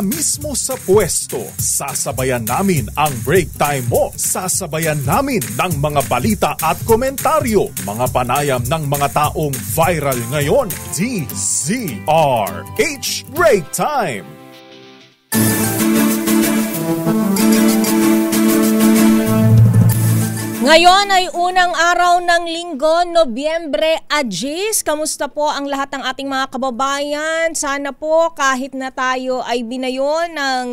Mismo sa pwesto, sasabayan namin ang break time mo. Sasabayan namin ng mga balita at komentaryo, mga panayam ng mga taong viral ngayon. DZRH Break Time. Ngayon ay unang araw ng linggo, Nobyembre 10. Kamusta po ang lahat ng ating mga kababayan? Sana po kahit na tayo ay binayo ng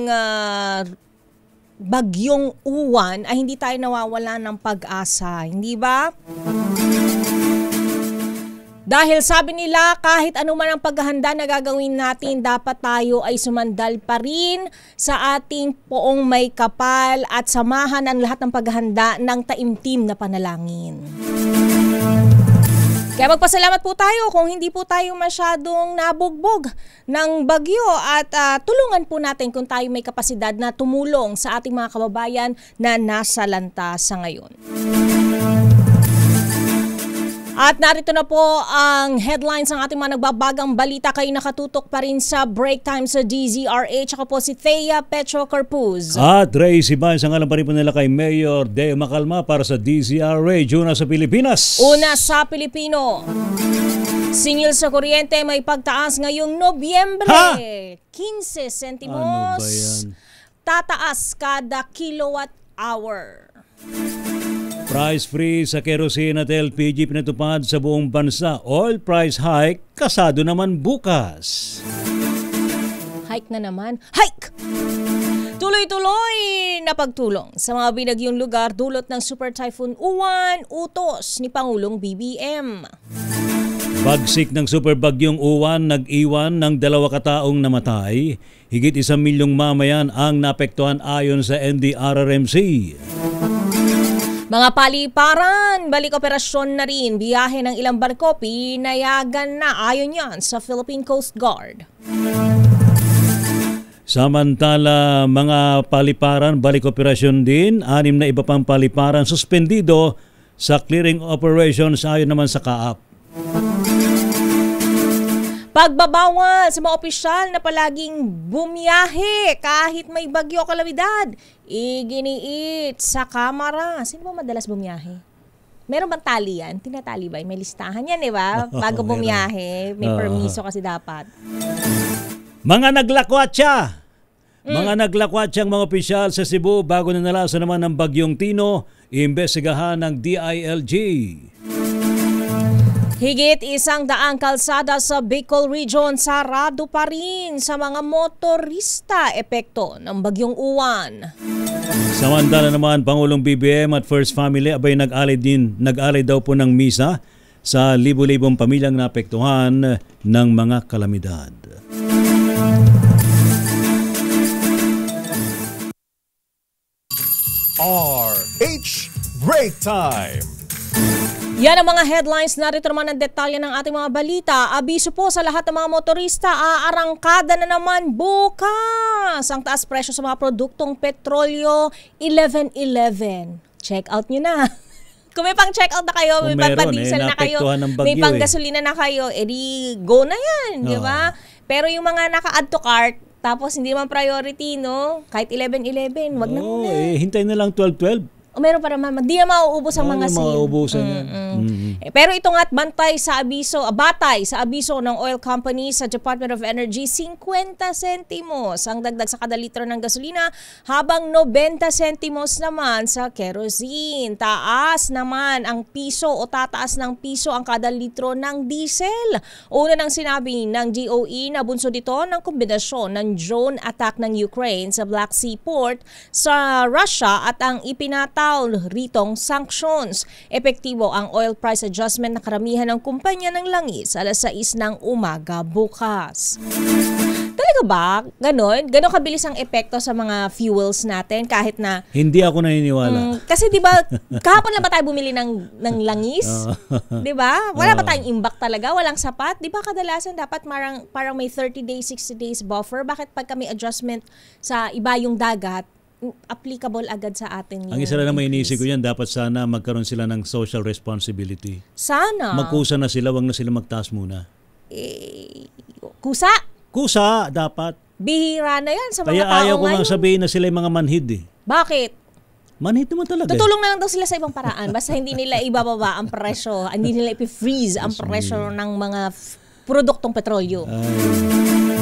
bagyong uwan ay hindi tayo nawawala ng pag-asa, hindi ba? Dahil sabi nila kahit anuman ang paghahanda na gagawin natin, dapat tayo ay sumandal pa rin sa ating poong may kapal at samahan ang lahat ng paghahanda ng taimtim na panalangin. Kaya magpasalamat po tayo kung hindi po tayo masyadong nabugbog ng bagyo at tulungan po natin kung tayo may kapasidad na tumulong sa ating mga kababayan na nasa lantas sa ngayon. At narito na po ang headlines ng ating mga nagbabagang balita. Kayo nakatutok pa rin sa Break Time sa DZRH. Ako po si Thea Petro Carpuz. At Ray Siban, sang alam pa rin po nila kay Mayor Deo Macalma para sa DZRH. Una sa Pilipinas. Una sa Pilipino. Singil sa kuryente may pagtaas ngayong Nobyembre. 15 sentimos. Ano ba yan? Tataas kada kilowatt hour. Price freeze sa kerosene at LPG pinatupad sa buong bansa. Oil price hike, kasado naman bukas. Hike na naman. Hike! Tuloy-tuloy na pagtulong sa mga binagyong lugar dulot ng Super Typhoon Uwan, utos ni Pangulong BBM. Bagsik ng super bagyong Uwan, nag-iwan ng 2 kataong namatay. Higit 1 milyong mamayan ang napektuhan ayon sa NDRRMC. Mga paliparan, balik operasyon na rin, biyahe ng ilang barko, pinayagan na ayon yan sa Philippine Coast Guard. Samantala, mga paliparan, balik operasyon din, 6 na iba pang paliparan suspendido sa clearing operations ayon naman sa CAAP. Pagbabawal sa mga opisyal na palaging bumiyahe kahit may bagyo o kalamidad. Iginiit sa kamara. Sino ba madalas bumiyahe? Meron bang tali yan? Tinatali ba? May listahan yan, di ba? Bago bumiyahe, may permiso kasi dapat. Mga naglakwatsa! Mga naglakwatsa ang mga opisyal sa Cebu bago na nalasan naman ng bagyong Tino, iimbestigahan ng DILG. Higit 100 kalsada sa Bicol Region sarado pa rin sa mga motorista epekto ng bagyong Uwan. Samantala naman, Pangulong BBM at First Family abay nag-alay daw po ng misa sa libo-libong pamilyang naapektuhan ng mga kalamidad. RH Break Time. Yan ang mga headlines. Narito naman ang detalye ng ating mga balita. Abiso po sa lahat ng mga motorista, aarangkada na naman bukas ang taas presyo sa mga produktong petrolyo 11/11. Check out nyo na. Kung may pang check out na kayo, may pang diesel na kayo, may pang gasolina na kayo, edi go na yan, di ba? Pero yung mga naka-add to cart, tapos hindi man priority, no? Kahit 11/11, wag na muna. Hintay na lang 12/12. Meron para naman, di na mauubos ang mga sin. Mauubusan yan. Pero ito nga't batay sa abiso ng oil company sa Department of Energy, 50 sentimos ang dagdag sa kada litro ng gasolina, habang 90 sentimos naman sa kerosene. Taas naman ang piso o tataas ng piso ang kada litro ng diesel. Una nang sinabi ng DOE na bunso dito ng kombinasyon ng drone attack ng Ukraine sa Black Sea port sa Russia at ang ipinataw ritong sanctions. Epektibo ang oil price adjustment na karamihan ng kumpanya ng langis alas 6 ng umaga bukas. Talaga ba? Ganon kabilis ang epekto sa mga fuels natin kahit na... Hindi ako naniniwala. Kasi di ba kahapon lang ba tayo bumili ng langis? Di ba? Wala ba tayong imbak talaga? Walang sapat? Di ba kadalasan dapat parang may 30 days, 60 days buffer? Bakit pag kami adjustment sa iba yung dagat, applicable agad sa atin yun? Ang isa lang naman iniisip ko yan, dapat sana magkaroon sila ng social responsibility. Sana. Magkusa na sila, wag na sila magtaas muna. Kusa? Kusa, dapat. Bihira na yan sa mga Kaya tao ayaw ko ngayon. nga sabihin na sila yung mga manhid eh. Bakit? Manhid naman talaga. Tutulong na lang daw sila sa ibang paraan. Basta hindi nila ibababa ang presyo, hindi nila ipi-freeze ang presyo ng mga produktong petrolyo.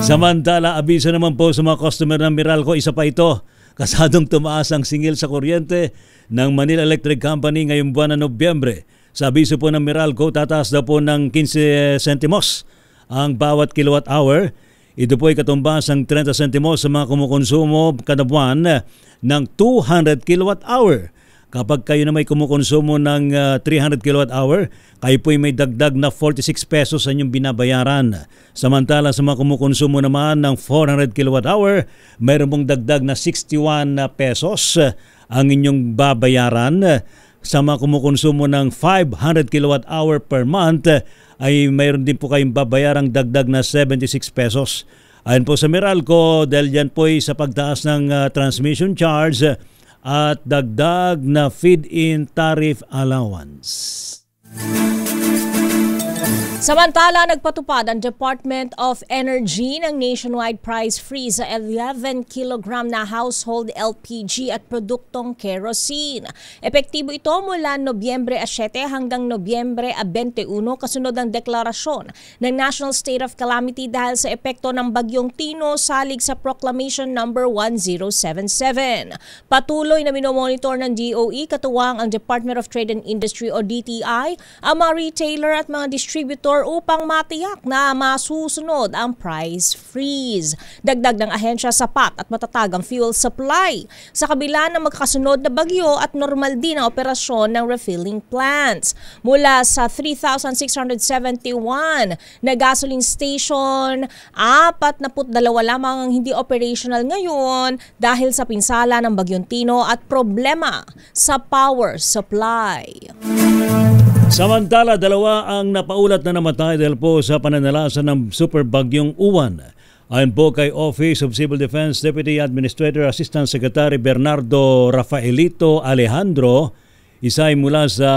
Samantala, abiso naman po sa mga customer ng Meralco, isa pa ito. Kasadong tumaas ang singil sa kuryente ng Manila Electric Company ngayong buwan ng Nobyembre. Sa abiso po ng Meralco, tataas daw po ng 15 sentimos ang bawat kilowatt hour. Ito po ay katumbas ang 30 sentimos sa mga kumukonsumo kada buwan ng 200 kilowatt hour. Kapag kayo na may kumukonsumo ng 300 kilowatt hour, kayo po ay may dagdag na 46 pesos sa inyong binabayaran. Samantala sa mga kumukonsumo naman ng 400 kilowatt hour, mayroon pong dagdag na 61 pesos ang inyong babayaran. Sa mga kumukonsumo ng 500 kilowatt hour per month, ay mayroon din po kayong babayarang dagdag na 76 pesos. Ayon po sa Meralco, dahil yan po ay sa pagtaas ng transmission charge at dagdag na feed-in tariff allowance. Samantala, nagpatupad ang Department of Energy ng nationwide price freeze sa 11 kilogram na household LPG at produktong kerosene. Epektibo ito mula Nobyembre 7 hanggang Nobyembre 21 kasunod ng deklarasyon ng National State of Calamity dahil sa epekto ng Bagyong Tino salig sa Proclamation No. 1077. Patuloy na minomonitor ng DOE katuwang ang Department of Trade and Industry o DTI, ang mga retailer at mga distributor upang matiyak na masusunod ang price freeze. Dagdag ng ahensya, sapat at matatag ang fuel supply sa kabila ng magkasunod na bagyo at normal din ang operasyon ng refilling plants. Mula sa 3,671 na gasoline station, 42 lamang ang hindi operational ngayon dahil sa pinsala ng Bagyong Tino at problema sa power supply. Samantala, 2 ang napaulat na namatay dahil po sa pananalasa ng super bagyong Uwan. Ayon po kay Office of Civil Defense Deputy Administrator Assistant Secretary Bernardo Rafaelito Alejandro, isa ay mula sa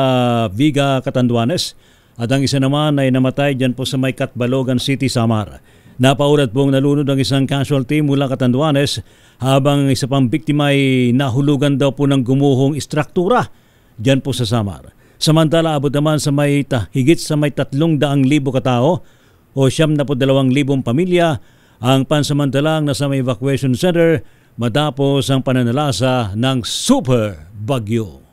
Viga, Catanduanes at ang isa naman ay namatay dyan po sa may Catbalogan City, Samar. Napaulat pong nalunod ang isang casualty mula Catanduanes habang isa pang biktima ay nahulugan daw po ng gumuhong istruktura dyan po sa Samar. Samantala, abot naman sa higit sa may 300,000 katao o 72,000 pamilya ang pansamantalang nasa may evacuation center matapos ang pananalasa ng super bagyo.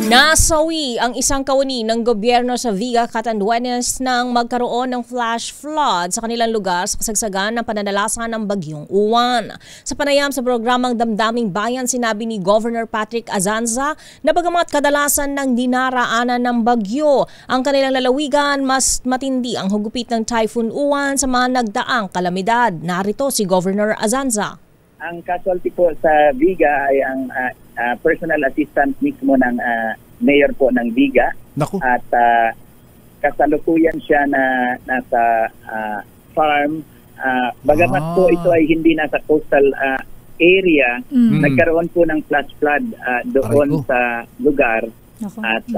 Nasawi ang isang kawani ng gobyerno sa Viga, Catanduanes nang magkaroon ng flash flood sa kanilang lugar sa kasagsagan ng pananalasa ng Bagyong Uwan. Sa panayam sa programang Damdaming Bayan, sinabi ni Governor Patrick Azanza na bagamat kadalasan ng dinaraanan ng bagyo ang kanilang lalawigan, mas matindi ang hugupit ng Typhoon Uwan sa mga nagdaang kalamidad. Narito si Governor Azanza. Ang casualty po sa Viga ay ang personal assistant mismo ng mayor po ng Viga. Naku. At kasalukuyan siya na nasa farm. Bagamat po ito ay hindi nasa coastal area, nagkaroon po ng flash flood doon sa lugar. At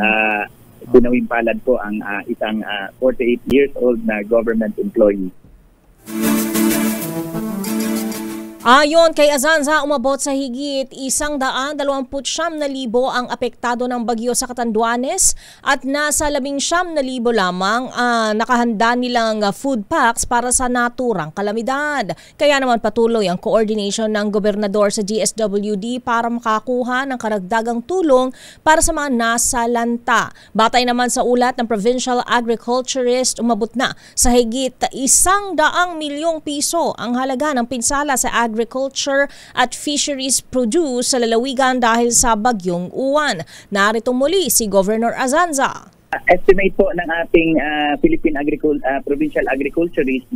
pinawimpalad po ang isang 48 years old na government employee. Ayon kay Azanza, umabot sa higit 129,000 ang apektado ng bagyo sa Catanduanes at nasa 19,000 lamang nakahanda nilang food packs para sa naturang kalamidad. Kaya naman patuloy ang coordination ng gobernador sa DSWD para makakuha ng karagdagang tulong para sa mga nasalanta. Batay naman sa ulat ng Provincial Agriculturist, umabot na sa higit 100 milyong piso ang halaga ng pinsala sa agriculture at fisheries produce sa lalawigan dahil sa Bagyong Uwan. Narito muli si Governor Azanza. Estimate po ng ating Philippine Provincial Agriculturist,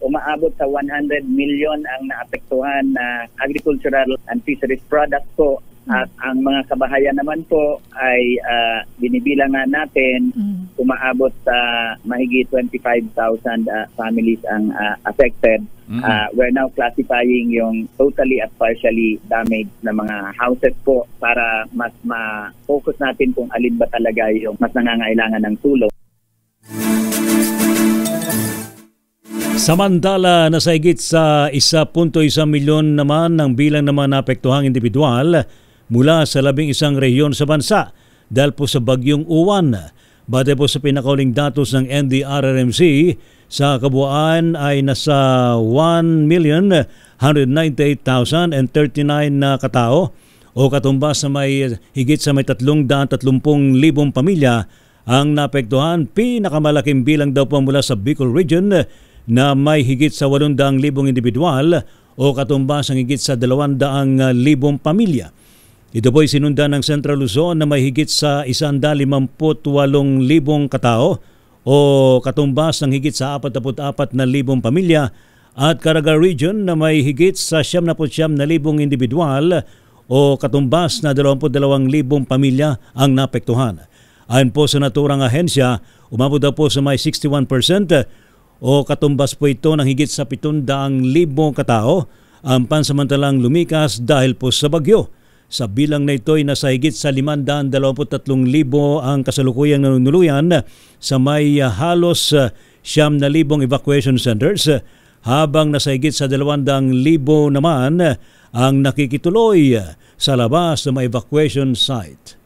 umaabot sa 100 million ang naapektuhan na agricultural and fisheries products po. At ang mga kabahayan naman po ay binibilangan natin, umaabot sa mahigit 25,000 families ang affected. We're now classifying yung totally at partially damaged na mga houses po para mas ma-focus natin kung alin ba talaga yung mas nangangailangan ng tulong. Samantala, nasa higit sa 1.1 milyon naman ang bilang naman naapektuhang individual mula sa 11 rehiyon sa bansa dahil po sa bagyong Uwan. Base po sa pinakauling datos ng NDRRMC, sa kabuuan ay nasa 1,198,039 na katao o katumbas na may higit sa may 330,000 pamilya ang naapektuhan. Pinakamalaking bilang daw po mula sa Bicol Region na may higit sa 800,000 individual o katumbas ang higit sa 200,000 pamilya. Ito po ay sinundan ng Central Luzon na may higit sa 158,000 katao o katumbas ng higit sa 44,000 pamilya at Caraga Region na may higit sa 79,000 individual o katumbas na 22,000 pamilya ang napektuhan. Ayon po sa naturang ahensya, umabot daw po sa may 61% o katumbas po ito ng higit sa 700,000 katao ang pansamantalang lumikas dahil po sa bagyo. Sa bilang na ito ay nasa higit sa 523,000 ang kasalukuyang nanunuluyan sa may halos 9,000 evacuation centers, habang nasa higit sa 200,000 naman ang nakikituloy sa labas ng evacuation site.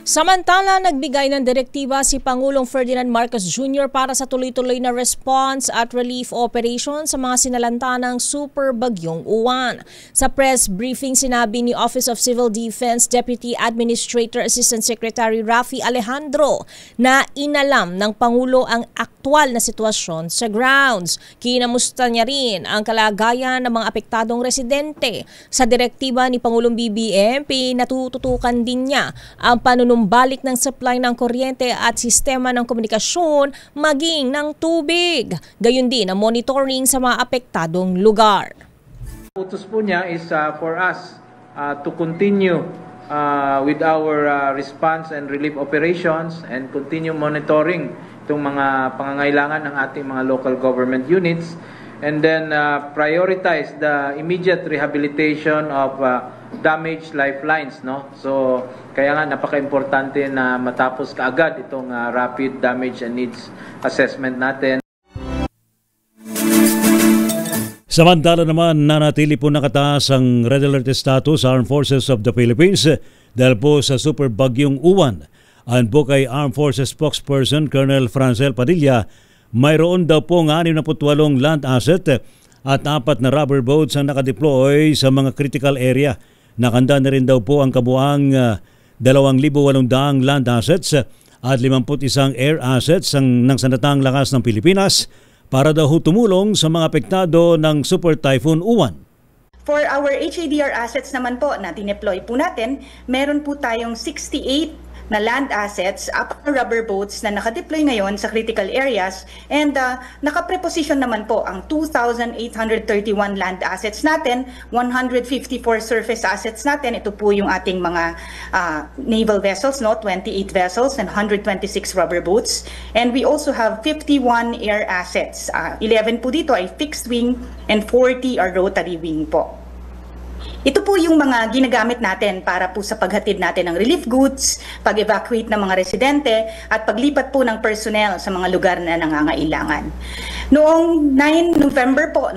Samantala, nagbigay ng direktiba si Pangulong Ferdinand Marcos Jr. para sa tuloy-tuloy na response at relief operation sa mga sinalanta ng super bagyong Uwan. Sa press briefing, sinabi ni Office of Civil Defense Deputy Administrator Assistant Secretary Rafi Alejandro na inalam ng Pangulo ang aktwal na sitwasyon sa grounds. Kinamusta niya rin ang kalagayan ng mga apektadong residente. Sa direktiba ni Pangulong BBM, pinatututukan din niya ang panunumbalik ng supply ng kuryente at sistema ng komunikasyon maging ng tubig. Gayon din ang monitoring sa mga apektadong lugar. Utos po niya is for us to continue with our response and relief operations and continue monitoring itong mga pangangailangan ng ating mga local government units, and then prioritize the immediate rehabilitation of damaged lifelines, no? So kaya nga napaka-importante na matapos kaagad itong rapid damage and needs assessment natin. Samantala naman, nanatili po nakataas ang Red Alert status sa Armed Forces of the Philippines dahil po sa super bagyong Uwan. Ayon po kay Armed Forces spokesperson Colonel Francel Padilla, mayroon daw po ng 68 land asset at 4 na rubber boats ang nakadeploy sa mga critical area. Nakanda na rin daw po ang kabuang 2,800 land assets at 51 air assets ng sandatang lakas ng Pilipinas para daw tumulong sa mga apektado ng Super Typhoon Uwan. For our HADR assets naman po na dineploy po natin, meron po tayong 68 na land assets, 4 rubber boats na nakadeploy ngayon sa critical areas, and nakapreposition naman po ang 2,831 land assets natin, 154 surface assets natin. Ito po yung ating mga naval vessels, no? 28 vessels and 126 rubber boats. And we also have 51 air assets. 11 po dito ay fixed wing and 40 are rotary wing po. Ito po yung mga ginagamit natin para po sa paghatid natin ng relief goods, pag-evacuate ng mga residente, at paglipat po ng personnel sa mga lugar na nangangailangan. Noong 9 November po,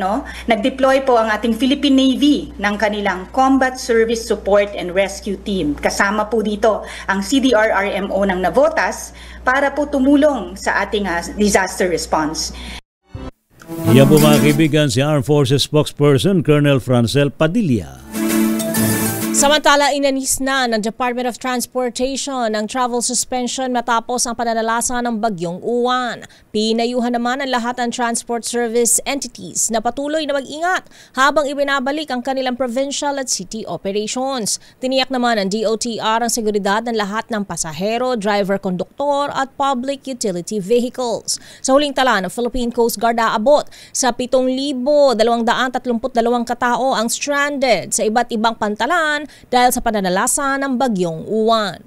nag-deploy po ang ating Philippine Navy ng kanilang Combat Service Support and Rescue Team. Kasama po dito ang CDR-RMO ng Navotas para po tumulong sa ating disaster response. Yan po mga kaibigan, si Armed Forces spokesperson Colonel Francel Padilla. Samantala, inanis na ng Department of Transportation ang travel suspension matapos ang pananalasa ng bagyong Uwan. Pinayuhan naman ang lahat ng transport service entities na patuloy na mag-ingat habang ibinabalik ang kanilang provincial at city operations. Tiniyak naman ng DOTR ang seguridad ng lahat ng pasahero, driver, konduktor at public utility vehicles. Sa huling tala ng Philippine Coast Guard, aabot sa 7,232 katao ang stranded sa iba't ibang pantalan dahil sa pananalasa ng bagyong Uwan.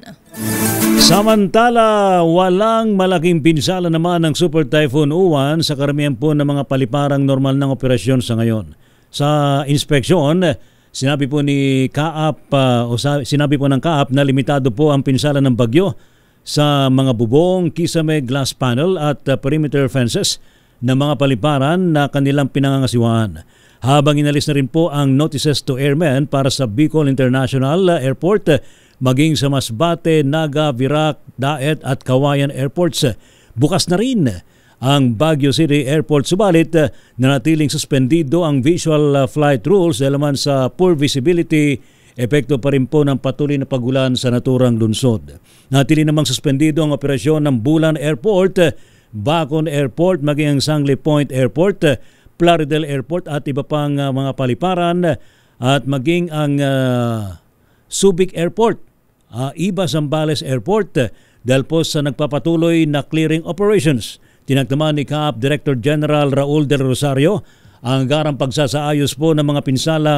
Samantala, walang malaking pinsala naman ng Super Typhoon Uwan sa karamihan po ng mga paliparang normal ng operasyon sa ngayon. Sa inspeksyon, sinabi po ng CAAP na limitado po ang pinsala ng bagyo sa mga bubong, kisame, glass panel at perimeter fences ng mga paliparan na kanilang pinangangasiwaan. Habang inalis na rin po ang notices to airmen para sa Bicol International Airport, maging sa Masbate, Naga, Virac, Daet at Kawayan Airports. Bukas na rin ang Baguio City Airport, subalit nanatiling suspendido ang visual flight rules dahil naman sa poor visibility. Epekto pa rin po ng patuloy na pagulan sa naturang lungsod. Natili namang suspendido ang operasyon ng Bulan Airport, Bacon Airport, maging ang Sangley Point Airport, Plaridel Airport at iba pang mga paliparan at maging ang Subic Airport, Iba Zambales Airport dahil po sa nagpapatuloy na clearing operations. Tinagtaman ni CAAP Director General Raul Del Rosario ang garang pagsasaayos po ng mga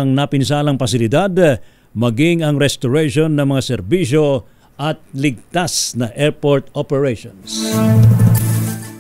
napinsalang pasilidad, maging ang restoration ng mga serbisyo at ligtas na airport operations.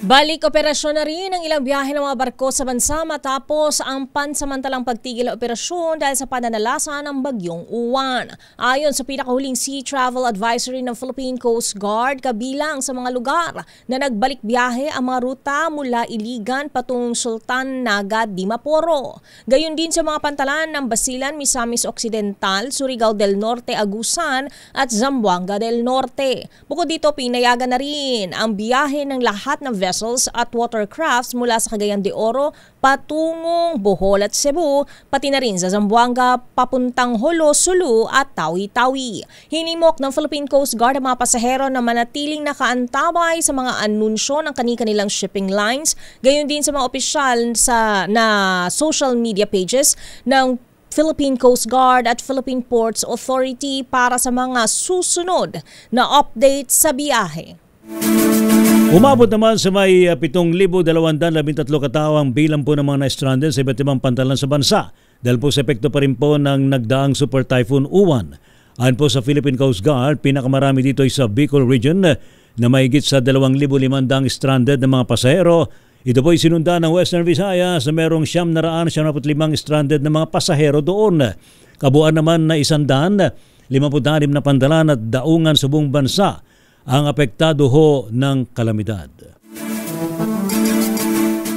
Balik operasyon na rin ang ilang biyahe ng mga barko sa bansa matapos ang pansamantalang pagtigil ng operasyon dahil sa pananalasa ng bagyong Uwan. Ayon sa pinakahuling Sea Travel Advisory ng Philippine Coast Guard, kabilang sa mga lugar na nagbalik biyahe ang mga ruta mula Iligan patungong Sultan, Naga, Dimaporo. Gayon din sa mga pantalan ng Basilan, Misamis Occidental, Surigao del Norte, Agusan at Zamboanga del Norte. Bukod dito, pinayagan na rin ang biyahe ng lahat ng vessels at watercrafts mula sa Cagayan de Oro patungong Bohol at Cebu, pati na rin sa Zamboanga papuntang Jolo, Sulu at Tawi-Tawi. Hinimok ng Philippine Coast Guard ang mga pasahero na manatiling nakaantabay sa mga anunsyo ng kanilang shipping lines, gayon din sa mga opisyal na social media pages ng Philippine Coast Guard at Philippine Ports Authority para sa mga susunod na update sa biyahe. Umabot naman sa may 7,213 katao ang bilang po ng mga na-stranded sa iba't ibang pantalan sa bansa dahil po sa epekto pa rin po ng nagdaang Super Typhoon Uwan. Ayon po sa Philippine Coast Guard, pinakamarami dito ay sa Bicol Region na mahigit sa 2,500 stranded na mga pasahero. Ito po ay sinundan ng Western Visayas na merong 975 stranded na mga pasahero doon. Kabuuan naman na 156 na pantalan at daungan sa buong bansa ang apektado ho ng kalamidad.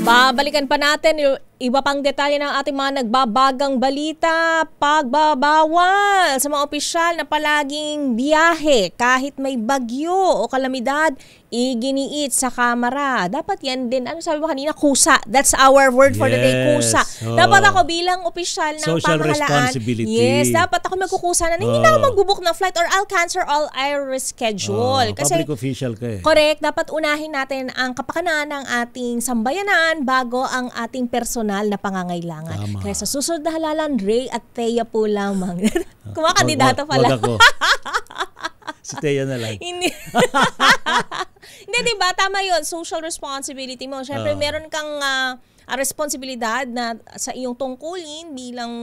Babalikan pa natin iba pang detalye ng ating mga nagbabagang balita. Pagbabawal sa mga opisyal na palaging biyahe kahit may bagyo o kalamidad, iginiit sa kamera. Dapat yan din, ano sabi mo kanina, kusa. That's our word for the day, kusa. Dapat ako bilang opisyal ng social pamahalaan, responsibility. yes, dapat ako magkukusa na hindi na ako mag-book ng flight or I'll cancel all our reschedule. Kasi public official ka eh. Correct, dapat unahin natin ang kapakanan ng ating sambayanan bago ang ating personal na pangangailangan. Tama. Kaya sa susunod na halalan, Ray at Thea po lamang. Kumakandidato pala. Wag ako. Si Thea na lang. Hindi. Hindi, diba? Tama yun. Social responsibility mo. Siyempre, meron kang responsibilidad na sa iyong tungkulin bilang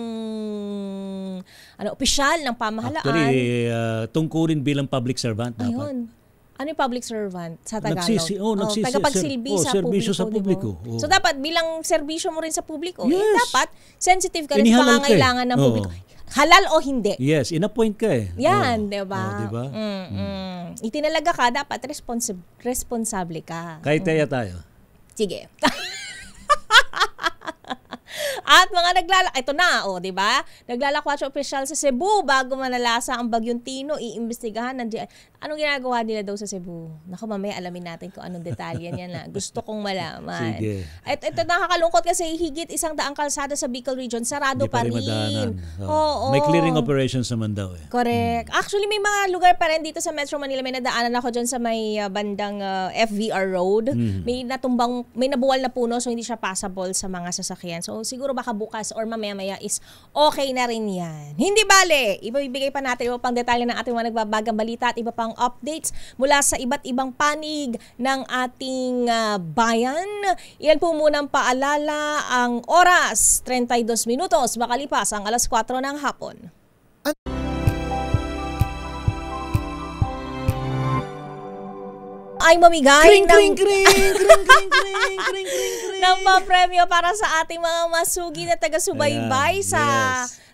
opisyal ng pamahalaan. Actually, tungkulin bilang public servant dapat. Ayun. Ano yung public servant sa Tagalog? Tagapagsilbi sa publiko. Diba? So dapat bilang serbisyo mo rin sa publiko, yes. Dapat sensitive ka rin sa pangangailangan ng publiko. Halal o hindi. Yes, in-appoint ka eh. Yan, diba? Diba? Itinalaga ka, dapat responsable ka. Kay Thea tayo. Sige. At mga ito na, di ba? Naglalakwatsa opisyal sa Cebu bago manalasa ang bagyong Tino, iimbestigahan ng anong ginagawa nila daw sa Cebu? Naku, mamaya alamin natin kung anong detalye niyan na. Gusto kong malaman. Sige. Ito nakakalungkot kasi higit 100 kalsada sa Bicol Region sarado pa rin. Oo. May clearing operations naman daw eh. Correct. Actually, may mga lugar pa rin dito sa Metro Manila. May nadaanan ako dyan sa may bandang FVR Road. May nabuwal na puno so hindi siya passable sa mga sasakyan. So siguro baka bukas or mamaya-maya is okay na rin yan. Hindi bale, ibibigay pa natin iba pang detalye ng ating mga nagbabagang balita at iba pang updates mula sa iba't ibang panig ng ating bayan. Iyan po munang paalala, ang oras, 32 minutos, makalipas ang alas 4 ng hapon. Ay mamigay ng papremyo para sa ating mga masugi na taga-subaybay sa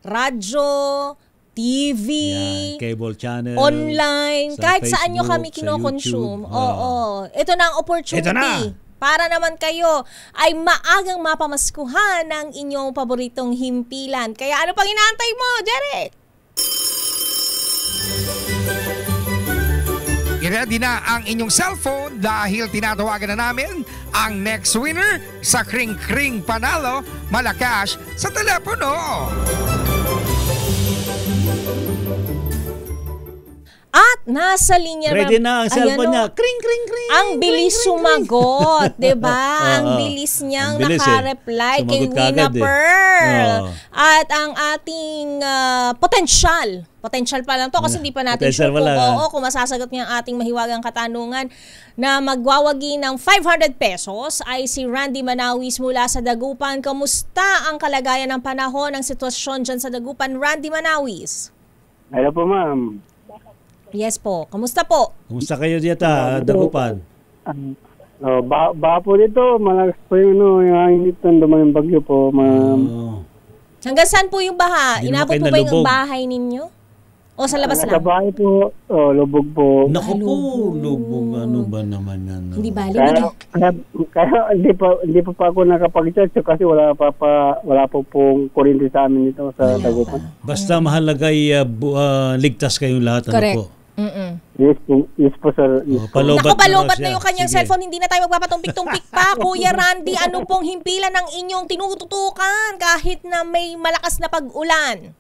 radyo, TV, cable channel, online, sa kahit Facebook, saan nyo kami sa kinokonsume. YouTube. Oo. Ito na ang opportunity. Ito na. para naman kayo ay maagang mapamaskuhan ng inyong paboritong himpilan. Kaya ano pang inaantay mo, Jeric? I-ready na ang inyong cellphone dahil tinatawagan na namin ang next winner sa Kring Kring Panalo Malacash sa telepono. At nasa linya Ready na ang cellphone niya. Ayan, Kring, kring, kring. ang bilis sumagot, 'di ba? Ang bilis niyang naka-reply kay Sumagot kaagad, Wina Pearl. Oo. At ang ating potential pa lang to kasi hindi pa natin Potential sure pa kung masasagot niya ang ating mahiwagang katanungan na magwawagi ng 500 pesos ay si Randy Manawis mula sa Dagupan. Kamusta ang kalagayan ng panahon, ng sitwasyon dyan sa Dagupan, Randy Manawis? Hello po, ma'am. Yes po. Kamusta po? Kumusta kayo dito, Dagupan? Baha po dito. Malakas po yung init ng dumating bagyo po, ma'am. Hanggang saan po yung baha? Hindi Inabot naman po kayo ba yung nalubog? bahay ninyo? O sa labas Nasa lang? bahay po, lubog po. Naku po, lubog. Ano ba naman yan? Hindi bali. Kaya hindi pa ako nakapag-chat kasi wala po pong kuryente sa amin dito sa Dagupan. Basta mahalaga ligtas kayong lahat. Correct. Ano po? Yes po, sir. Yes po. Nakapalobat na yung siya. kanyang Sige. cellphone. Hindi na tayo magpapatumpik-tumpik pa. Kuya Randy, ano pong himpilan ng inyong tinututukan kahit na may malakas na pag-ulan?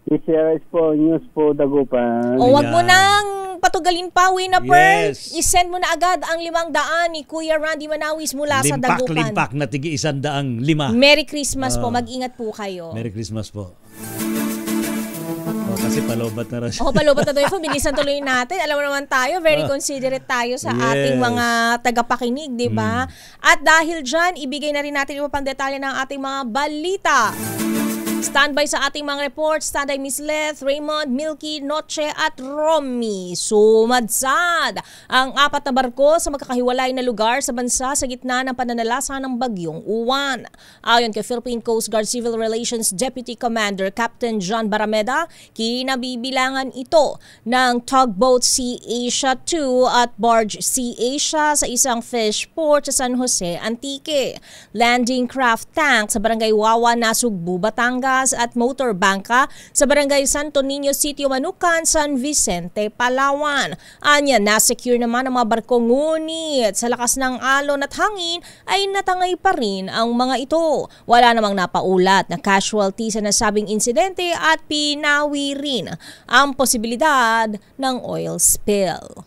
DCRS po, news po, Dagupan. O wag mo nang patugalin pa, Wina Pearl. Yes. I-send mo na agad ang 500 ni Kuya Randy Manawis mula sa Dagupan. Limpak na tigi 105. Merry Christmas po. Mag-ingat po kayo. Merry Christmas po. Kasi palobat na rin siya. Palobat na tayo. Bilisan tuloy natin. Alam mo naman tayo, very considerate tayo sa ating mga tagapakinig, di ba? At dahil dyan, ibigay na rin natin yung pang detalye ng ating mga balita. Standby sa ating mga reports, standby Miss Leth, Raymond, Milky, Noche at Romy. Sumadsad ang 4 na barko sa magkakahiwalay na lugar sa bansa sa gitna ng pananalasa ng bagyong Uwan. Ayon kay Philippine Coast Guard Civil Relations Deputy Commander Captain John Barameda, kinabibilangan ito ng tugboat Sea Asia 2 at barge Sea Asia sa isang fish port sa San Jose, Antique. Landing craft tank sa Barangay Wawa, Nasugbu, Batangas at motor bangka sa Barangay Santo Niño, Sitio Manukan, San Vicente, Palawan. Anya, na-secure naman ang mga barko, ngunit sa lakas ng alon at hangin ay natangay pa rin ang mga ito. Wala namang napaulat na casualty sa nasabing insidente at pinawi rin ang posibilidad ng oil spill.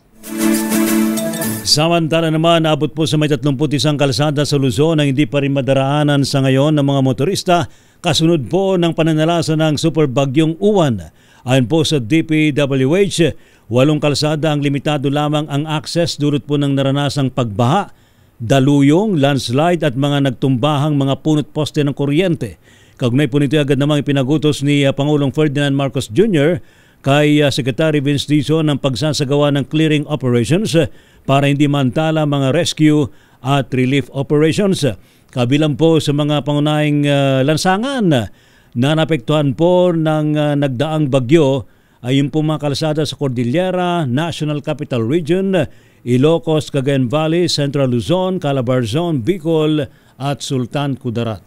Samantala naman, abot po sa may 31 kalsada sa Luzon na hindi pa rin madaraanan sa ngayon ng mga motorista kasunod po ng pananalasa ng superbagyong Uwan. Ayon po sa DPWH, 8 kalsada ang limitado lamang ang access dulot po ng naranasang pagbaha, daluyong, landslide at mga nagtumbahang mga punot poste ng kuryente. Kaugnay po nito agad namang ipinagutos ni Pangulong Ferdinand Marcos Jr. kay Secretary Vince Dizon ng pagsasagawa ng clearing operations para hindi mantala mga rescue at relief operations. Kabilang po sa mga pangunahing lansangan na napektuhan po ng nagdaang bagyo ay yung po mga kalsada sa Cordillera, National Capital Region, Ilocos, Cagayan Valley, Central Luzon, Calabarzon, Bicol at Sultan Kudarat.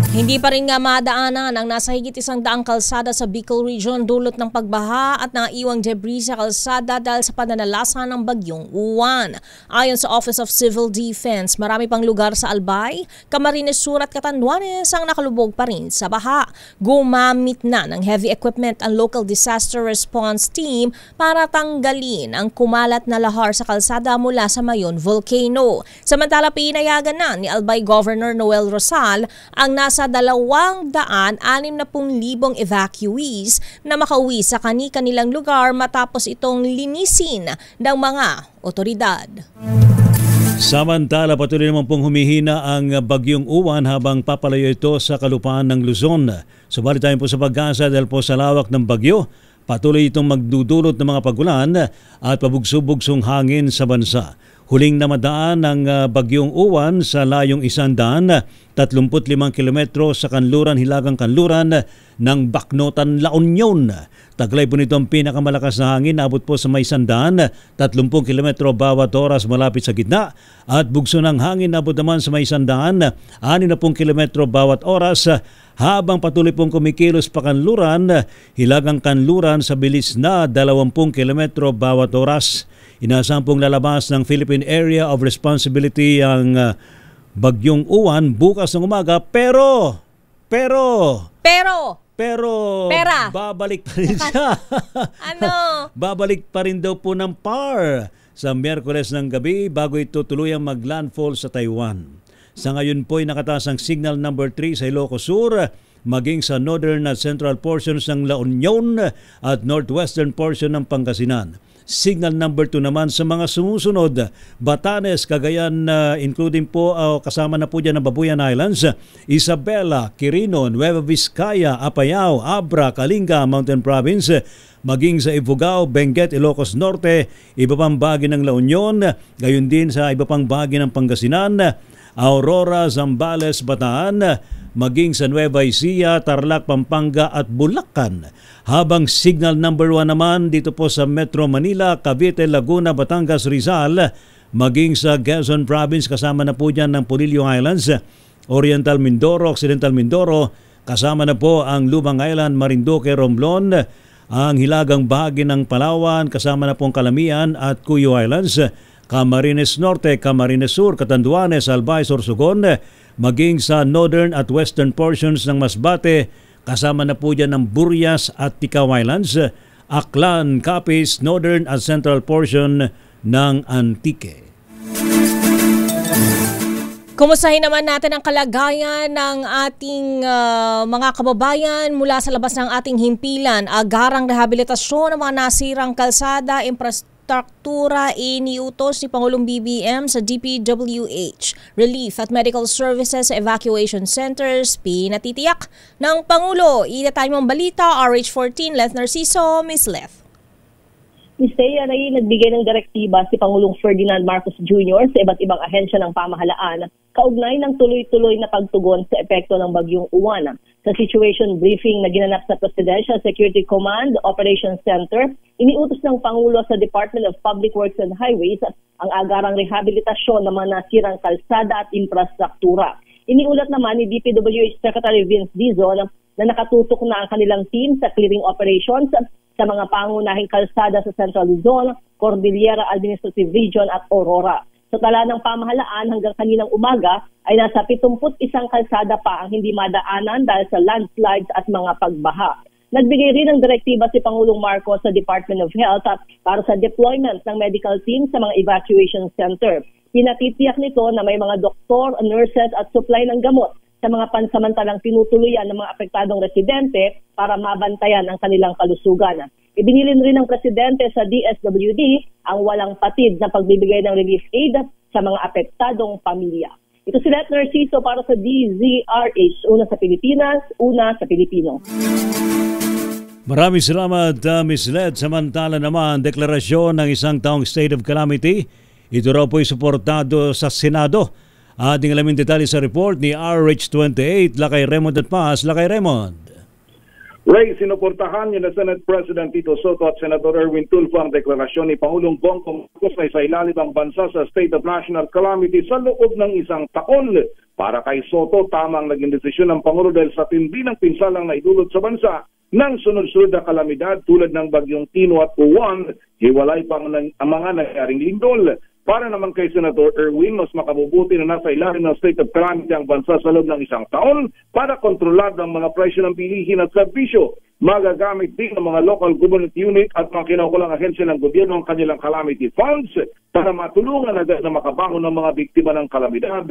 Hindi pa rin nga madaanan ang nasa higit 100 kalsada sa Bicol Region dulot ng pagbaha at naiwang debris sa kalsada dahil sa pananalasa ng bagyong Uwan. Ayon sa Office of Civil Defense, marami pang lugar sa Albay, Camarines Sur at Catanduanes ang nakalubog pa rin sa baha. Gumamit na ng heavy equipment ang Local Disaster Response Team para tanggalin ang kumalat na lahar sa kalsada mula sa Mayon Volcano. Samantala, pinayagan na ni Albay Governor Noel Rosal ang nasa 260,000 evacuees na makauwi sa kani-kanilang lugar matapos itong linisin ng mga otoridad. Samantala, patuloy naman pong humihina ang bagyong Uwan habang papalayo ito sa kalupaan ng Luzon. Subalit tayo po sa pag-asa dahil po sa lawak ng bagyo, patuloy itong magdudulot ng mga pagulan at pabugso-bugsong hangin sa bansa. Huling namadaan ng Bagyong Uwan sa layong 135 kilometro sa kanluran, hilagang kanluran ng Baknotan, La Union. Taglay po nito ang pinakamalakas na hangin, abot po sa may 130 kilometro bawat oras malapit sa gitna, at bugso ng hangin abot naman sa may 160 kilometro bawat oras habang patuloy pong kumikilos pa kanluran, hilagang kanluran sa bilis na 20 kilometro bawat oras. Inaasahang pong lalabas ng Philippine Area of Responsibility ang Bagyong Uwan bukas ng umaga, pero Pera. babalik pa rin siya. Ano? Babalik pa rin daw po ng PAR sa Miyerkules ng gabi bago ito tuluyang maglandfall sa Taiwan. Sa ngayon po ay nakataas ang signal number 3 sa Ilocos Sur, maging sa northern at central portions ng La Union at northwestern portion ng Pangasinan. Signal number 2 naman sa mga sumusunod: Batanes, Cagayan, including po kasama na po dyan ang Babuyan Islands, Isabela, Quirino, Nueva Vizcaya, Apayao, Abra, Kalinga, Mountain Province, maging sa Ifugao, Benguet, Ilocos Norte, iba pang bahagi ng La Union, gayon din sa iba pang bahagi ng Pangasinan, Aurora, Zambales, Bataan, maging sa Nueva Ecija, Tarlac, Pampanga at Bulacan. Habang signal number 1 naman dito po sa Metro Manila, Cavite, Laguna, Batangas, Rizal, maging sa Quezon Province, kasama na po dyan ng Polillo Islands, Oriental Mindoro, Occidental Mindoro, kasama na po ang Lubang Island, Marinduque, Romblon, ang hilagang bahagi ng Palawan, kasama na po ang Calamian at Cuyo Islands, Camarines Norte, Camarines Sur, Catanduanes, Albay, Sorsogon, maging sa northern at western portions ng Masbate, kasama na po dyan ng Burias at Ticao Islands, Aklan, Capiz, northern at central portion ng Antique. Kumustahin naman natin ang kalagayan ng ating mga kababayan mula sa labas ng ating himpilan. Agarang rehabilitasyon ng mga nasirang kalsada, infrastruktura iniutos ni Pangulong BBM sa DPWH. Relief at medical services sa evacuation centers pinatitiyak ng Pangulo. Itatay mong balita, RH14, Leth Narciso, Miss Leth. Ms. Thea, nagbigay ng direktiba si Pangulong Ferdinand Marcos Jr. sa iba't ibang ahensya ng pamahalaan kaugnay ng tuloy-tuloy na pagtugon sa epekto ng Bagyong Uwan. Sa situation briefing na ginanap sa Presidential Security Command Operations Center, iniutos ng Pangulo sa Department of Public Works and Highways ang agarang rehabilitasyon ng mga nasirang kalsada at infrastruktura. Iniulat naman ni DPWH Secretary Vince Dizon na nakatutok na ang kanilang team sa clearing operations sa mga pangunahing kalsada sa Central Luzon, Cordillera Administrative Region at Aurora. Sa tala ng pamahalaan hanggang kaninang umaga ay nasa 71 kalsada pa ang hindi madaanan dahil sa landslides at mga pagbaha. Nagbigay rin ng direktiba si Pangulong Marcos sa Department of Health para sa deployment ng medical team sa mga evacuation center. Pinatitiyak nito na may mga doktor, nurses at supply ng gamot sa mga pansamantalang tinutuluyan ng mga apektadong residente para mabantayan ang kanilang kalusugan. Ibinilin rin ng Presidente sa DSWD ang walang patid na pagbibigay ng relief aid sa mga apektadong pamilya. Ito si Leth Narciso para sa DZRH, una sa Pilipinas, una sa Pilipino. Maraming salamat, Ms. Leth. Samantala naman, deklarasyon ng isang taong state of calamity. Ito raw po'y suportado sa Senado. Ating alamin detalye sa report ni RH28, Lakay Raymond at Paz. Lakay Raymond. Ray, sinuportahan ni na Senate President Tito Soto at Senator Erwin Tulfo ang deklarasyon ni Pangulong Bongbong Marcos na isailalim ang bansa sa state of national calamity sa loob ng isang taon. Para kay Soto, tamang naging desisyon ng Pangulo dahil sa tindi ng pinsalang naidulot sa bansa ng sunod-sunod na kalamidad tulad ng Bagyong Tino at Uwan, hiwalay pang ang mga nangyaring lindol. Para naman kay Senator Erwin, mas makabubuti na nasa ilalim ng state of calamity ang bansa sa loob ng isang taon para kontrolado ang mga presyo ng bilihin at serbisyo. Magagamit din ng mga local government unit at mga kinaukulang ahensya ng gobyerno ang kanilang calamity funds para matulungan agad na makabangon ng mga biktima ng kalamidad.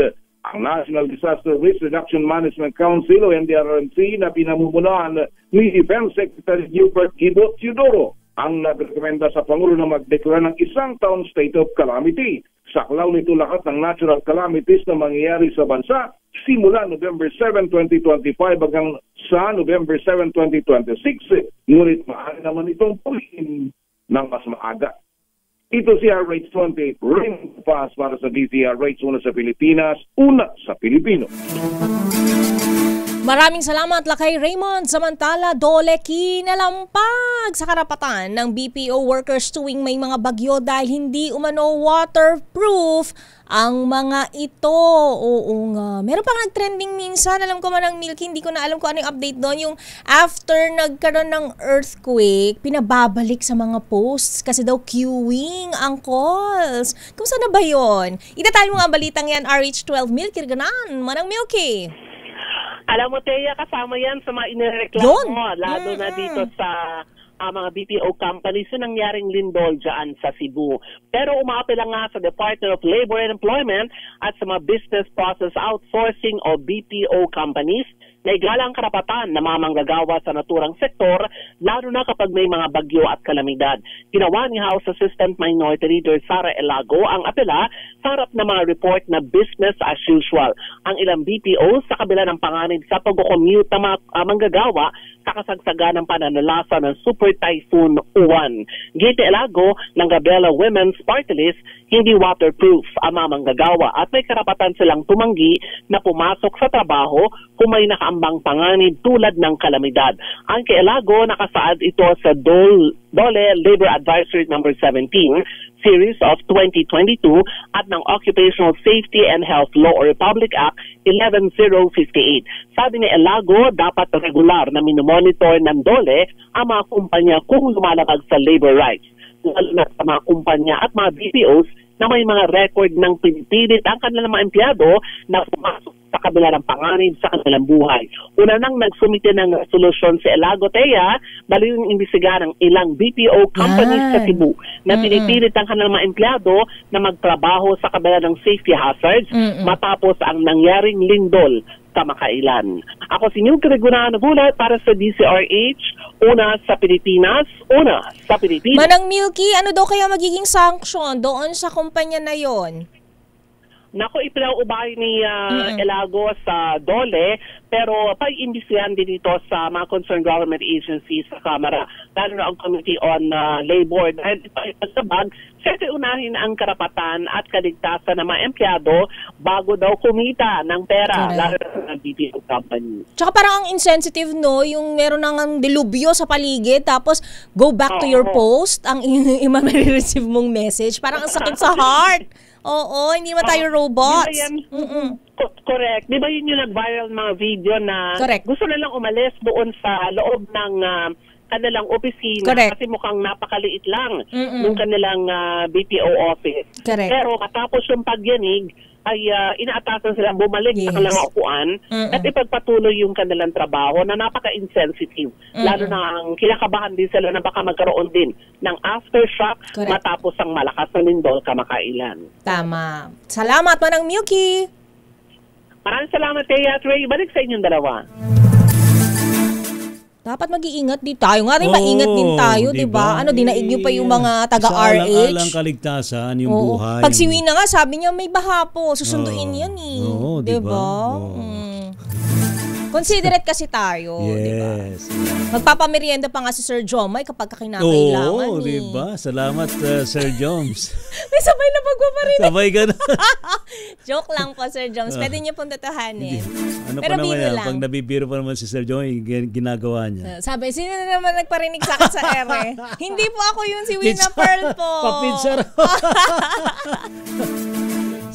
Ang National Disaster Risk Reduction Management Council o NDRMC na pinamumunuan ni Defense Secretary Gilbert Guido Teodoro ang nagrekomenda sa Pangulo na magdeklara ng isang taon state of calamity. Saklaw nito lahat ng natural calamities na mangyayari sa bansa simula November 7, 2025 hanggang sa November 7, 2026. Ngunit maaari naman itong puliin ng mas maaga. Ito si RH20, Ring Pass para sa DZRH, una sa Pilipinas, una sa Pilipino. Maraming salamat Lakay Raymond. Samantala, Dole kinalampag sa karapatan ng BPO workers tuwing may mga bagyo dahil hindi umano waterproof ang mga ito. Oo nga. Meron pang nag-trending minsan. Alam ko man ang Milky, hindi ko na alam kung ano yung update doon. Yung after nagkaroon ng earthquake, pinababalik sa mga posts kasi daw queuing ang calls. Kung saan na ba yun? Itatali mo nga ang balitang yan, RH12 Milky Ganan. Manang Milky. Alam mo, Thea, kasama yan sa mga inireklamo, lalo na dito sa mga BPO companies yung nangyaring lindol dyan sa Cebu. Pero umapil nga sa Department of Labor and Employment at sa mga business process outsourcing o BPO companies na igalang karapatan ng mga manggagawa sa naturang sektor, lalo na kapag may mga bagyo at kalamidad. Ginawa ni House Assistant Minority Leader Sara Elago ang apela sa harap ng mga report na business as usual. Ang ilang BPO sa kabila ng panganib sa pag-commute ng mga manggagawa sa kasagsagan ng pananalasa ng Super Typhoon Uwan. Gite Elago ng Gabriela Women's Party List, hindi waterproof ang mga manggagawa at may karapatan silang tumanggi na pumasok sa trabaho kung may nakaambang panganib tulad ng kalamidad. Ang kay Elago, nakasaad ito sa Dole Labor Advisory No. 17, Series of 2022 at ng Occupational Safety and Health Law or Republic Act 11058. Sabi ni Elago, dapat regular na minomonitor ng Dole ang mga kumpanya kung lumalabag sa labor rights, lalo na sa mga kumpanya at mga BPOs na may mga record ng pinipilit ang kanilang mga empleyado na pumasok sa kabila ng panganib sa kanilang buhay. Una nang nagsumite ng resolusyon si Elago, Thea, bali yung imbisigahan ng ilang BPO companies sa Cebu na pinipilit ang kanilang mga empleyado na magtrabaho sa kabila ng safety hazards matapos ang nangyaring lindol kamakailan. Ako si Milky Ganan nagulat para sa DZRH, una sa Pilipinas, una sa Pilipinas. Manang Milky, ano daw kaya magiging sanction doon sa kumpanya na yon? Nako, ipinaubay ni Elago sa Dole, pero pag-imbisihan din ito sa mga concerned government agencies sa Kamara, lalo na ang Committee on Labor. Dahil ito ay pagsabag, siyempre unahin ang karapatan at kaligtasan ng mga empleyado bago daw kumita ng pera, lalo na ng BPO company. Tsaka parang ang insensitive, no? Yung meron ng dilubyo sa paligid, tapos go back to your post, ang i-receive mong message. Parang ang sakit sa heart. Oo, hindi naman tayo robots. Correct. Di ba yun yung nag-viral mga video na gusto na lang umalis doon sa loob ng kanilang opisina kasi mukhang napakaliit lang ng kanilang BPO office. Correct. Pero matapos yung pagyanig, ay inaatasan silang bumalik sa kanilang upuan at ipagpatuloy yung kanilang trabaho na napaka-insensitive. Lalo na ang kinakabahan din sila na baka magkaroon din ng aftershock matapos ang malakas na lindol kamakailan. Tama. Salamat, Manang Milky. Maraming salamat, Thea at Ray. Balik sa inyong dalawa. Dapat mag-iingat din tayo. Nga rin, maingat din tayo, di ba? Ano, dinaig nyo pa yung mga taga-RH. Sa alang kaligtasan, yung buhay. Pag si Wina nga, sabi niya, may baha po. Susunduin yan eh. Oo, di ba? Considerate kasi tayo, di ba? Magpapamerienda pa nga si Sir Jomay kapag kinakailangan. Oo, di ba? Salamat, Sir Joms. May sabay na pagpaparinig. Sabay ka na. Joke lang po, Sir Joms. Pwede niyo pong tatahanin. Ano pero pa naman yan? lang. Pag nabibiro pa naman si Sir Joy, ginagawa niya. Sabi, sino na naman nagparinig sa akin sa ere? Hindi po ako yun, si Wina Pearl po. Papinsar.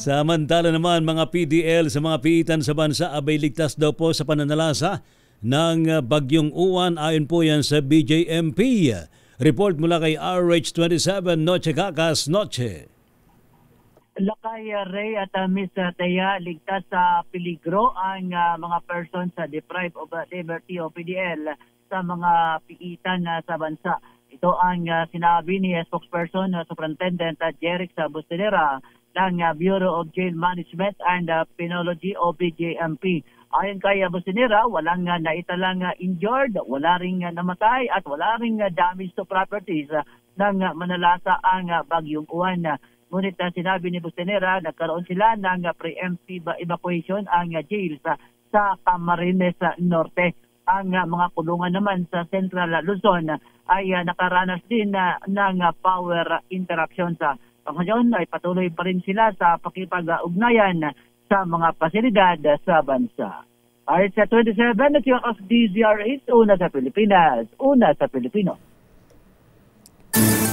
Samantala naman, mga PDL sa mga piitan sa bansa abay ligtas daw po sa pananalasa ng bagyong Uwan. Ayon po yan sa BJMP. Report mula kay RH27, Noche Kakas, Noche. Lakay Ray at Miss Thea, ligtas sa peligro ang mga persons sa deprived of liberty o PDL sa mga piitan sa bansa. Ito ang sinabi ni spokesperson Superintendent Jeric Bustinera ng Bureau of Jail Management and Penology o BJMP. Ayon kay Bustinera, walang naitalang injured, wala ring namatay at wala ring damage to properties nang manalasa ang bagyong Uwan. Ngunit sinabi ni Bustinera, nagkaroon sila ng preemptive evacuation ang jails sa Camarines Norte. Ang mga kulungan naman sa Central Luzon ay nakaranas din ng power interruption. Sa ngayon ay patuloy pa rin sila sa pakipag-ugnayan sa mga pasilidad sa bansa. Alright, sa 27 at yung of DZRH, una sa Pilipinas, una sa Pilipino.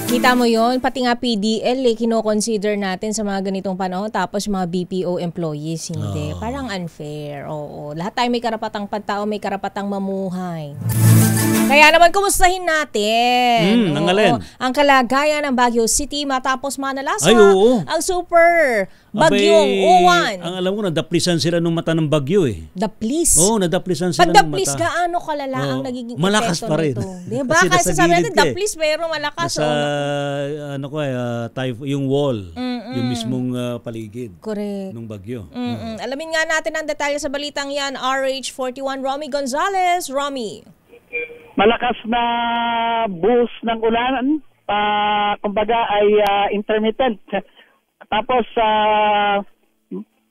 Kita mo yon, pati nga PDL kino-consider natin sa mga ganitong panahon, tapos mga BPO employees hindi. Parang unfair. Oo, lahat tayo may karapatang pantao, may karapatang mamuhay. Kaya naman kumustahin natin ang kalagayan ng Baguio City matapos manalasa ang super bagyong Uwan. Ang alam ko, nadaplisan sila nung mata ng bagyo eh. Daplis? Oo, nadaplisan sila ng mata. Pag daplis, gaano kalala ang nagiging malakas pa rin. Diba? Kasi sabi natin, daplis pero malakas. Yung wall, yung mismong paligid ng bagyo. Alamin nga natin ang detalye sa balitang yan. RH41, Romy Gonzalez. Romy. Malakas na buhos ng ulan, kumbaga ay intermittent. Tapos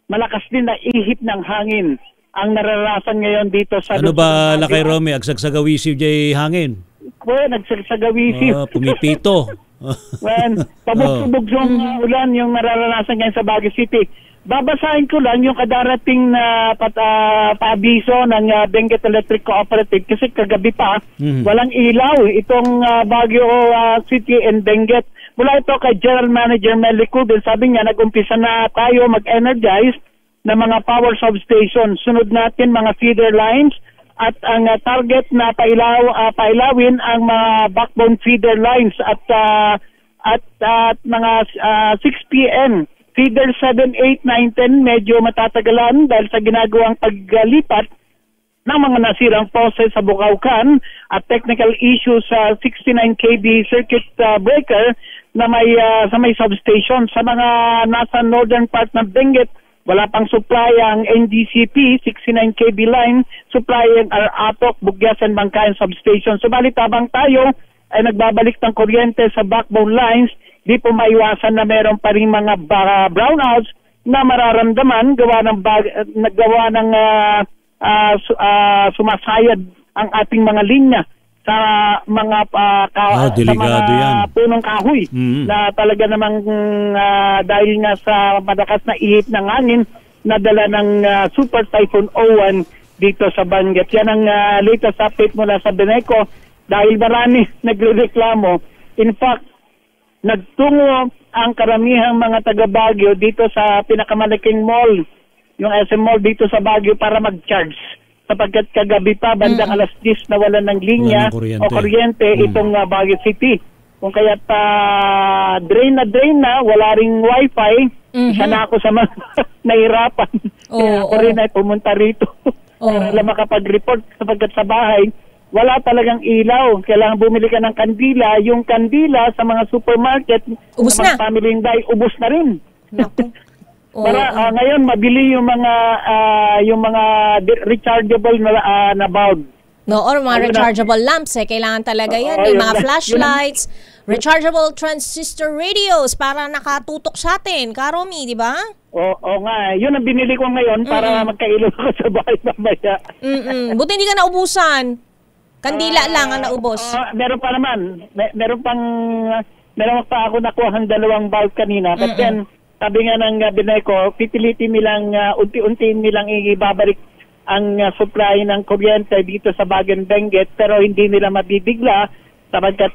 malakas din na ihip ng hangin ang nararasan ngayon dito sa... Ano ba, Lakay Romy? Agsagsagawisiw jay hangin? Nagsagawisiw. Pumipito. Pabog-subog yung ulan yung nararanasan ngayon sa Baguio City. Babasahin ko lang yung kadarating na paabiso ng Benguet Electric Cooperative kasi kagabi pa walang ilaw itong Baguio City and Benguet. Mula ito kay General Manager Mel Licudel, sabi niya nag-umpisa na tayo mag-energize ng mga power substation. Sunod natin mga feeder lines at ang target na pailawin ang mga backbone feeder lines at mga 6 p.m. Feeder 7, 8, 9, 10 medyo matatagalan dahil sa ginagawang paglipat ng mga nasirang poses sa Bukawkan at technical issues sa 69 kV circuit breaker na sa may substation. Sa mga nasa northern part ng Benguet, wala pang supply ang NDCP 69 kV line, supplying our Atok, Bugyas and Bangkayan substation. Subalit habang tayo ay nagbabalik ng kuryente sa backbone lines, di po maiwasan na meron pa rin mga brownouts na mararamdaman gawa ng sumasayad ang ating mga linya sa mga punong kahoy na talaga namang dahil nga sa malakas na ihip ng hangin na dala ng Super Typhoon Uwan dito sa Benguet. Yan ang latest update mula sa Beneco dahil marami nagrereklamo. In fact, nagtungo ang karamihang mga taga Baguio dito sa pinakamalaking mall, yung SM Mall dito sa Baguio para mag-charge. Sapagkat kagabi pa, bandang alas 10 na wala ng linya o kuryente itong Baguio City. Kung kaya't drain na, wala ring wifi, isa na ako sa mga nahirapan. Kaya ako rin ay pumunta rito para lang makapag-report sapagkat sa bahay, wala talagang ilaw. Kailangan bumili ka ng kandila. Yung kandila sa mga supermarket, ubus sa mga family day, ubus na rin. Para ngayon mabili yung mga rechargeable na bulb. No, or mga rechargeable lamps kailangan talaga yan. Yung mga flashlights, rechargeable transistor radios para nakatutok sa atin. Karomi, di ba? Oo nga, yun ang binili ko ngayon para magkailaw ako sa bahay mamaya. Buti hindi ka naubusan. Kandila lang ang naubos. Meron pa naman. Meron pa ako nakuha ang 2 bulb kanina. But then, sabi nga ng Beneco, pipilitin nilang unti-unti nilang ibabalik ang supply ng kuryente dito sa Baguio and Benguet, pero hindi nila mabibigla sapagkat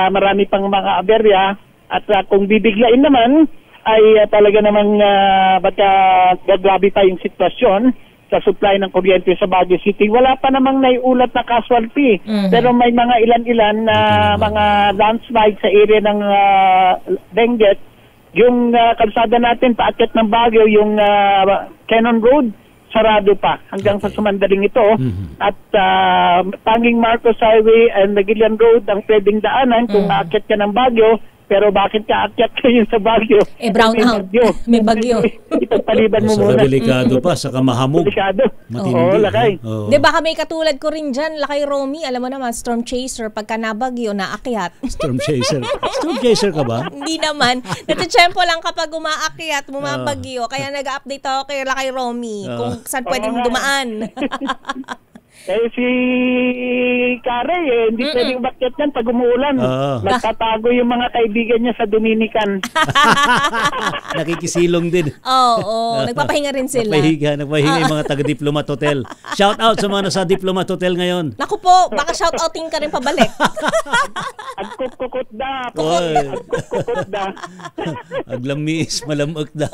marami pang mga aberya at kung bibiglain naman ay talaga namang gagrabe pa yung sitwasyon sa supply ng kuryente sa Baguio City. Wala pa namang naiulat na casualty, pero may mga ilan-ilan na mga landslide sa area ng Benguet. Yung kalsada natin, paakyat ng Baguio, yung Cannon Road, sarado pa hanggang sa sumandaling ito. At tanging Marcos Highway and Magellan Road ang pwedeng daanan kung aakyat ka ng Baguio. Pero bakit ka aakyat kayo sa Baguio? Brown out. May bagyo. Ipagpaliban mo muna. Delikado pa, saka mahamog. Delikado. Matindi. Lakay. Di baka may katulad ko rin dyan, Lakay Romy. Alam mo naman, storm chaser, pagka nabagyo, naakyat. Storm chaser. Storm chaser ka ba? Hindi naman. Natitsyempo lang kapag umaakyat, bumabagyo. Kaya nag-update ako kay Lakay Romy kung saan pwedeng dumaan. Eh si Kare, hindi pwedeng umakyat yan pag umuulan. Nagtatago yung mga kaibigan niya sa Dominican. Nakikisilong din. Oo, nagpapahinga rin sila. Nagpapahinga yung mga taga-Diplomat Hotel. Shout out sa mga nasa Diplomat Hotel ngayon. Naku po, baka shout outing ka rin pabalik. Agkukukot da. Agkukukot da. Aglamis, malamok da.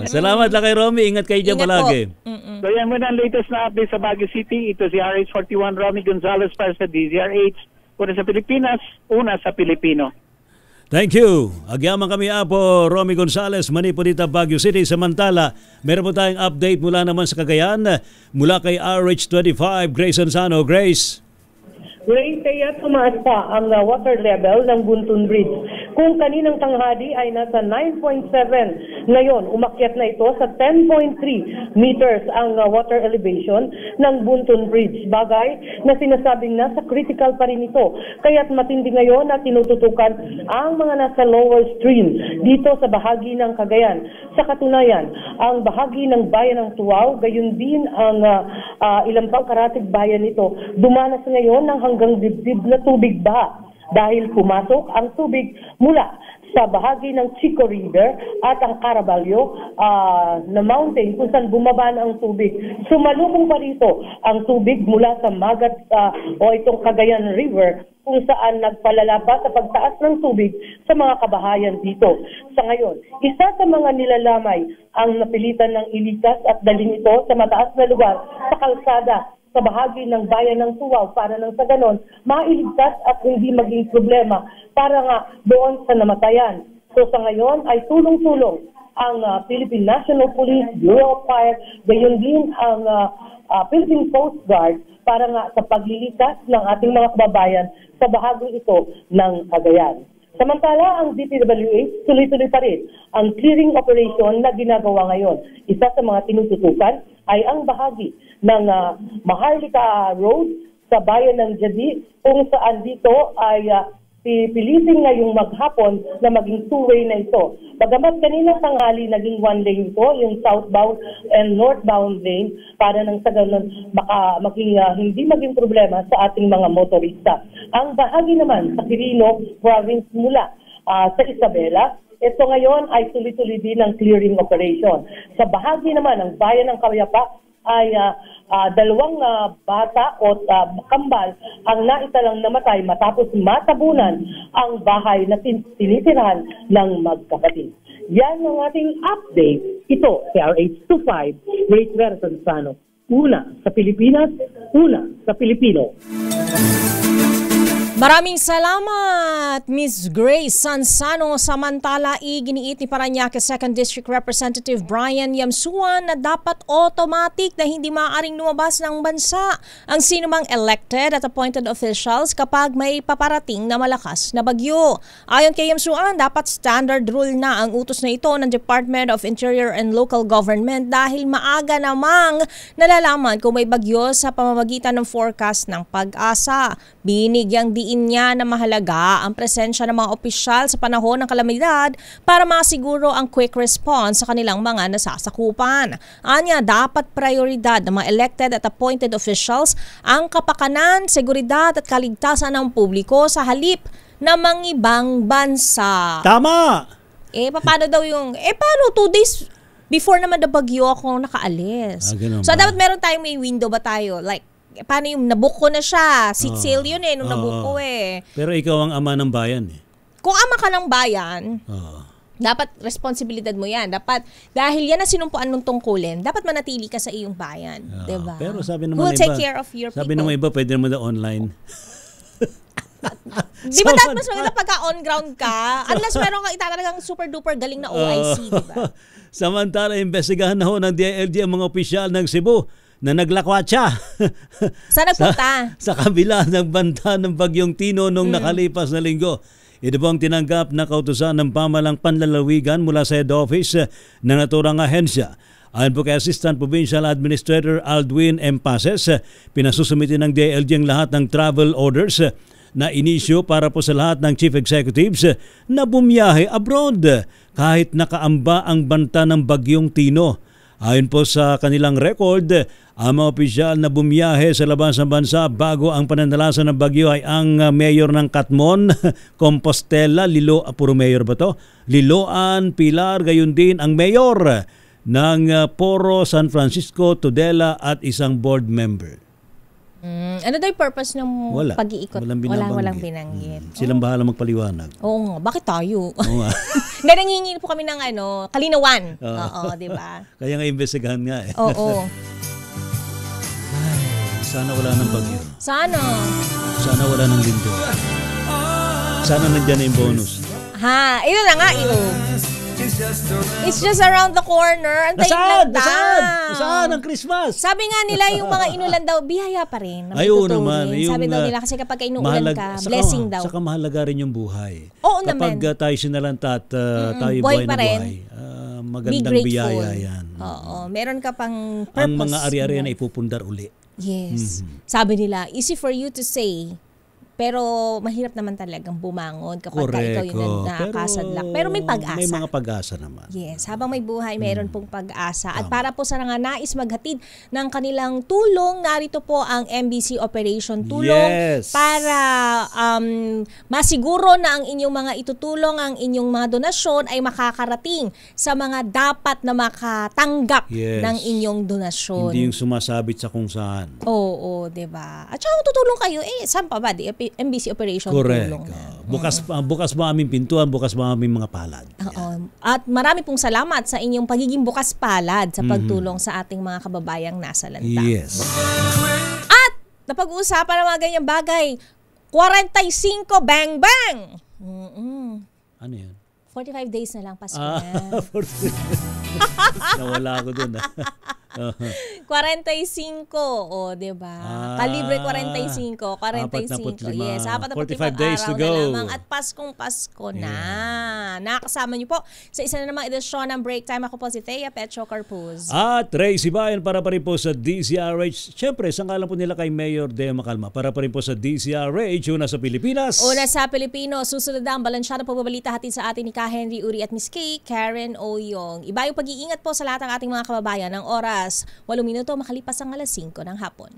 Salamat lang kay Romy. Ingat kayo dyan palagi. So yan muna ang latest na update sa Baguio City. Ito si RH41 Romy Gonzalez para sa DZRH. Una sa Pilipinas, una sa Pilipino. Thank you. Agyaman kami po, Romy Gonzalez, Manipurita, Baguio City. Samantala, meron po tayong update mula naman sa Cagayan. Mula kay RH25, Grace Ansano. Grace. Ray, kaya tumaas pa ang water level ng Buntun Bridge. Kung kaninang tanghali ay nasa 9.7, ngayon umakyat na ito sa 10.3 meters ang water elevation ng Buntun Bridge. Bagay na sinasabing nasa critical pa rin ito. Kaya't matindi ngayon na tinututukan ang mga nasa lower stream dito sa bahagi ng Cagayan. Sa katunayan, ang bahagi ng bayan ng Tuaw, gayon din ang ilang pang karatig bayan nito, dumanas ngayon ng hanggang dibdib na tubig baha dahil pumasok ang tubig mula sa bahagi ng Chico River at ang Caraballo na mountain kung saan bumaba na ang tubig. Sumalubong pa rito ang tubig mula sa Magat o itong Cagayan River kung saan nagpalala pa sa pagtaas ng tubig sa mga kabahayan dito. Sa ngayon, isa sa mga nilalamay ang napilitan ng ilikas at dalhin ito sa mataas na lugar sa kalsada sa bahagi ng bayan ng Tuaw para nang sa ganon, mailigtas at hindi maging problema para nga doon sa namatayan. So sa ngayon ay tulong-tulong ang Philippine National Police, Bureau of Fire, gayon din ang Philippine Coast Guard para nga sa paglilikas ng ating mga kababayan sa bahagi ito ng Cagayan. Samantala, ang DPWH tuloy-tuloy pa rin ang clearing operation na ginagawa ngayon. Isa sa mga tinututukan ay ang bahagi ng Maharlika Road sa bayan ng Jadi kung saan dito ay pipilitin ngayong maghapon na maging two-way na ito. Bagamat kanina tanghali naging one lane ito, yung southbound and northbound lane, para nang sa ganun hindi maging problema sa ating mga motorista. Ang bahagi naman sa Quirino Province mula sa Isabela, ito ngayon ay tuloy-tuloy din ang clearing operation. Sa bahagi naman ng bayan ng Kawayapa ay dalawang bata o kambal ang naitalang namatay matapos matabunan ang bahay na tinitirahan ng magkapatid. Yan ang ating update. Ito si RH25, Grace Versonsano. Una sa Pilipinas, una sa Pilipino. Maraming salamat, Ms. Grace Sansano. Samantala, iginiit ni Parañaque 2nd District Representative Brian Yamsuan na dapat automatic na hindi maaaring lumabas ng bansa ang sinumang elected at appointed officials kapag may paparating na malakas na bagyo. Ayon kay Yamsuan, dapat standard rule na ang utos na ito ng Department of Interior and Local Government dahil maaga namang nalalaman kung may bagyo sa pamamagitan ng forecast ng Pag-asa. Binigyang diin niya na mahalaga ang presensya ng mga opisyal sa panahon ng kalamidad para masiguro ang quick response sa kanilang mga nasasakupan. Anya, dapat prioridad ng mga elected at appointed officials ang kapakanan, seguridad at kaligtasan ng publiko sa halip na mangibang bansa. Tama! Paano daw yung, paano 2 days before naman na bagyo ako nakaalis? So, dapat meron tayong may window ba tayo? Like, paano yung nabook ko na siya? Seat sale yun nung nabook ko Pero ikaw ang ama ng bayan Kung ama ka ng bayan, dapat responsibilidad mo yan. Dapat, dahil yan ang sinumpuan ng tungkulin, dapat manatili ka sa iyong bayan. Diba? Pero sabi naman Who'll take care of your sabi people? naman iba, pwede naman na online. Di ba dapat mas maganda pagka on-ground ka? Unless meron ka talagang super-duper galing na OIC, di ba? Samantala, investigahan na ho ng DILG ang mga opisyal ng Cebu na naglakwatsa. Saan nagpunta? Sa kabila ng banta ng Bagyong Tino noong nakalipas na linggo. Ito po ang tinanggap na kautusan ng pamalang panlalawigan mula sa head office ng naturang ahensya. Ayon po kay Assistant Provincial Administrator Aldwin M. Pases, pinasusumitin ng DILG ang lahat ng travel orders na inisyo para po sa lahat ng chief executives na bumiyahe abroad kahit nakaamba ang banta ng Bagyong Tino. Ayon po sa kanilang record, Ang mga opisyal na bumiyahe sa labas ng bansa bago ang pananalasan ng bagyo ay ang mayor ng Catmon, Compostela, puro mayor ba to? Liloan, Pilar, gayon din ang mayor ng Poro, San Francisco, Tudela at isang board member. Ano daw yung purpose ng pag-iikot? Walang binanggit. Silang bahala magpaliwanag. Oo nga. Bakit tayo? Oo nga. Nangingi po kami ng kalinawan. Oo, di ba? Kaya nga investigahan nga eh. Oo. Sana wala ng bagyo. Sana wala ng lindol. Sana nandyan na yung bonus. Ha, ito na nga. It's just around the corner. Nasaan ang Christmas? Sabi nga nila yung mga inulan daw, bihaya pa rin. Ayun naman. Sabi daw nila kasi kapag inuulan ka, blessing daw. Saka mahalaga rin yung buhay. Oo naman. Kapag tayo sinalanta at tayo buhay na buhay, magandang biyaya yan. Oo, meron ka pang purpose. Ang mga ari-ari na ipupundar uli. Yes. Sabi nila, easy for you to say, pero mahirap naman talagang bumangon kapag ikaw yung nakakasadlak. Pero may pag-asa. May mga pag-asa naman. Yes, habang may buhay, mayroon pong pag-asa. At para po sa mga nais maghatid ng kanilang tulong, narito po ang MBC Operation Tulong para masiguro na ang inyong mga itutulong, ang inyong mga donasyon ay makakarating sa mga dapat na makatanggap ng inyong donasyon. Hindi yung sumasabit sa kung saan. Oo, diba? At saka tutulong kayo, saan pa ba? MBC Operation Tulong na. Bukas ba aming pintuan, bukas ba aming mga palad. Oo. At marami pong salamat sa inyong pagiging bukas palad sa pagtulong sa ating mga kababayang nasa lanta. Yes. At napag-uusapan ng mga ganyang bagay, 45 bang bang! Ano yan? 45 days na lang, Pasko na. Nawala ako dun. 45, diba? Kalibre 45, 45. Yes, 45 days to go. Na lamang at Paskong-Pasko na. Nakakasama niyo po sa isa na namang edisyon ng Break Time. Ako po si Thea Petro Carpuz. At Tracy Bayan para pa rin po sa DZRH. Siyempre, sangkalan po nila kay Mayor Deo Macalma. Para pa rin po sa DZRH, una sa Pilipinas. Una sa Pilipino, susunod ang balansyadong pagbabalita hatid sa atin ni Ka Henry Uri at Miss Kay Karen Oyong. Iba yung pag-iingat po sa lahat ng ating mga kababayan ng oras. 8 minuto makalipas ang 5:00 ng hapon.